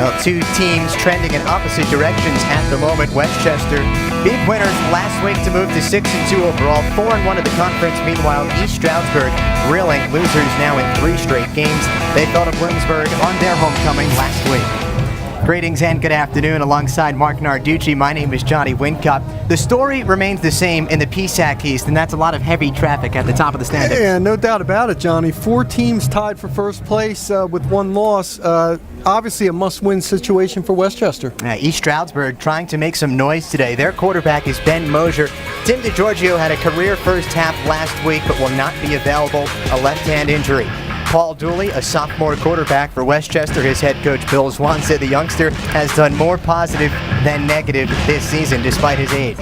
Well, two teams trending in opposite directions at the moment. Westchester, big winners last week to move to 6-2 overall, 4-1 of the conference. Meanwhile, East Stroudsburg reeling, losers now in 3 straight games. They fell to Bloomsburg on their homecoming last week. Greetings and good afternoon. Alongside Mark Narducci, my name is Jonny Wincott. The story remains the same in the PSAC East, and that's a lot of heavy traffic at the top of the standings. Yeah, no doubt about it, Johnny. 4 teams tied for first place with 1 loss. Obviously a must-win situation for Westchester. East Stroudsburg trying to make some noise today. Their quarterback is Ben Mosier. Tim DeGiorgio had a career first half last week, but will not be available, a left-hand injury. Paul Dooley, a sophomore quarterback for Westchester. His head coach Bill Swan said the youngster has done more positive than negative this season despite his age.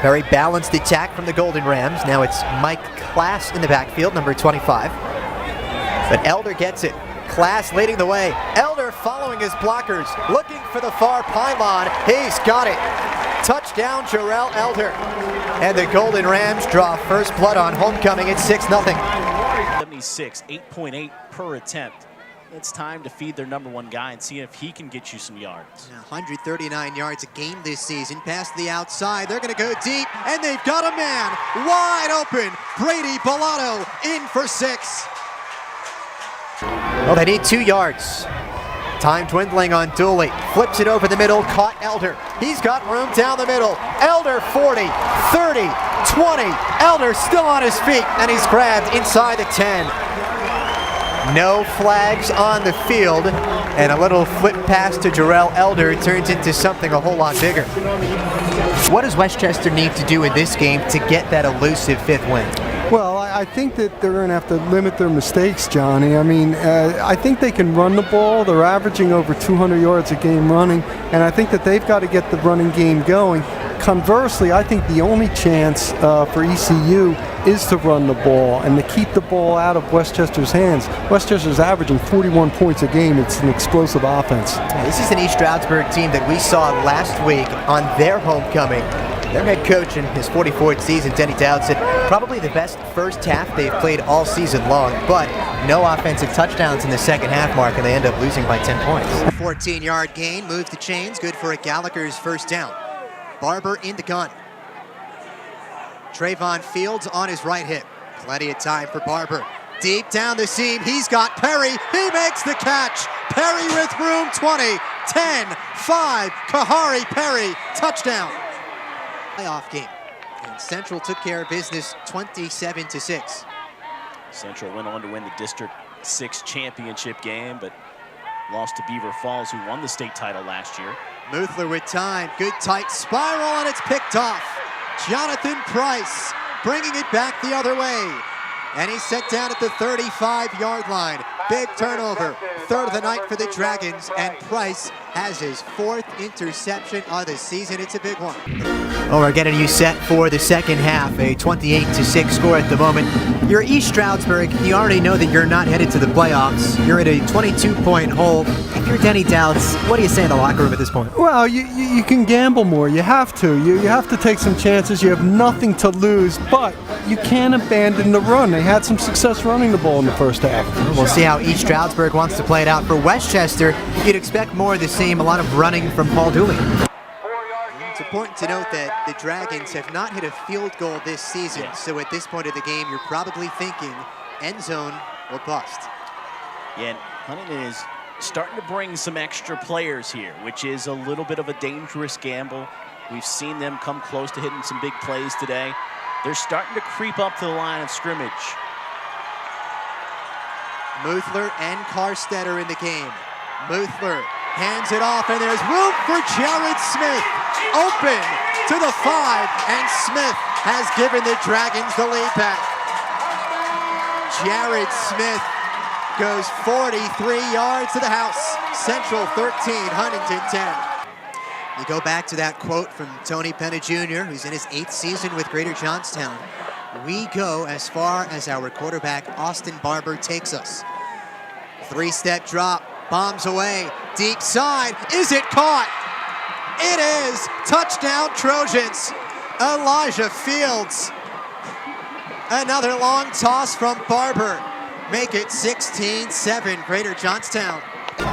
Very balanced attack from the Golden Rams. Now it's Mike Class in the backfield, number 25. But Elder gets it. Class leading the way. Elder following his blockers, looking for the far pylon. He's got it. Touchdown, Jarrell Elder. And the Golden Rams draw first blood on homecoming at 6-0. 76, 8.8 per attempt. It's time to feed their number 1 guy and see if he can get you some yards. 139 yards a game this season. Pass to the outside. They're going to go deep, and they've got a man wide open. Brady Bellato in for 6. Well, they need 2 yards. Time dwindling on Dooley. Flips it over the middle. Caught Elder. He's got room down the middle. Elder 40, 30, 20. Elder still on his feet, and he's grabbed inside the 10. No flags on the field, and a little flip pass to Jarrell Elder turns into something a whole lot bigger. What does Westchester need to do in this game to get that elusive 5th win? Well, I think that they're going to have to limit their mistakes, Johnny. I mean, I think they can run the ball. They're averaging over 200 yards a game running, and I think that they've got to get the running game going. Conversely, I think the only chance for ECU is to run the ball and to keep the ball out of Westchester's hands. Westchester's averaging 41 points a game. It's an explosive offense. This is an East Stroudsburg team that we saw last week on their homecoming. Their head coach in his 44th season, Denny Dowd, said probably the best first half they've played all season long, but no offensive touchdowns in the second half, Mark, and they end up losing by 10 points. 14-yard gain, move the chains, good for a Gallagher's first down. Barber in the gun. Trayvon Fields on his right hip. Plenty of time for Barber. Deep down the seam, he's got Perry. He makes the catch. Perry with room, 20, 10, 5. Kahari Perry, touchdown. Playoff game. And Central took care of business 27-6. Central went on to win the District 6 championship game, but lost to Beaver Falls, who won the state title last year. Muthler with time, good tight spiral, and it's picked off. Jonathan Price bringing it back the other way. And he's set down at the 35-yard line. Big turnover, 3rd of the night for the Dragons, and Price has his 4th interception of the season. It's a big one. Oh, we're getting you set for the second half, a 28-6 score at the moment. You're East Stroudsburg. You already know that you're not headed to the playoffs. You're in a 22-point hole. If you're Denny Dowds, what do you say in the locker room at this point? Well, you can gamble more. You have to. You have to take some chances. You have nothing to lose, but you can't abandon the run. They had some success running the ball in the first half. We'll see how East Stroudsburg wants to play it out. For Westchester, you'd expect more of the same, a lot of running from Paul Dooley. It's important to note that the Dragons have not hit a field goal this season, so at this point of the game, you're probably thinking end zone or bust. Yeah, and Huntington is starting to bring some extra players here, which is a little bit of a dangerous gamble. We've seen them come close to hitting some big plays today. They're starting to creep up to the line of scrimmage. Muthler and Carstetter in the game. Muthler hands it off, and there's room for Jared Smith. Open to the 5, and Smith has given the Dragons the lead back. Jared Smith goes 43 yards to the house. Central 13, Huntington 10. You go back to that quote from Tony Penna Jr., who's in his 8th season with Greater Johnstown. We go as far as our quarterback, Austin Barber, takes us. 3-step drop, bombs away, deep side. Is it caught? It is. Touchdown Trojans. Elijah Fields. Another long toss from Barber. Make it 16-7, Greater Johnstown.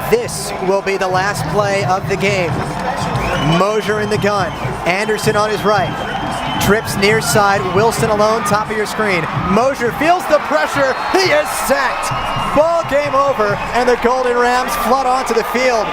This will be the last play of the game. Mosier in the gun. Anderson on his right. Trips near side. Wilson alone, top of your screen. Mosier feels the pressure. He is sacked. Ball game over, and the Golden Rams flood onto the field.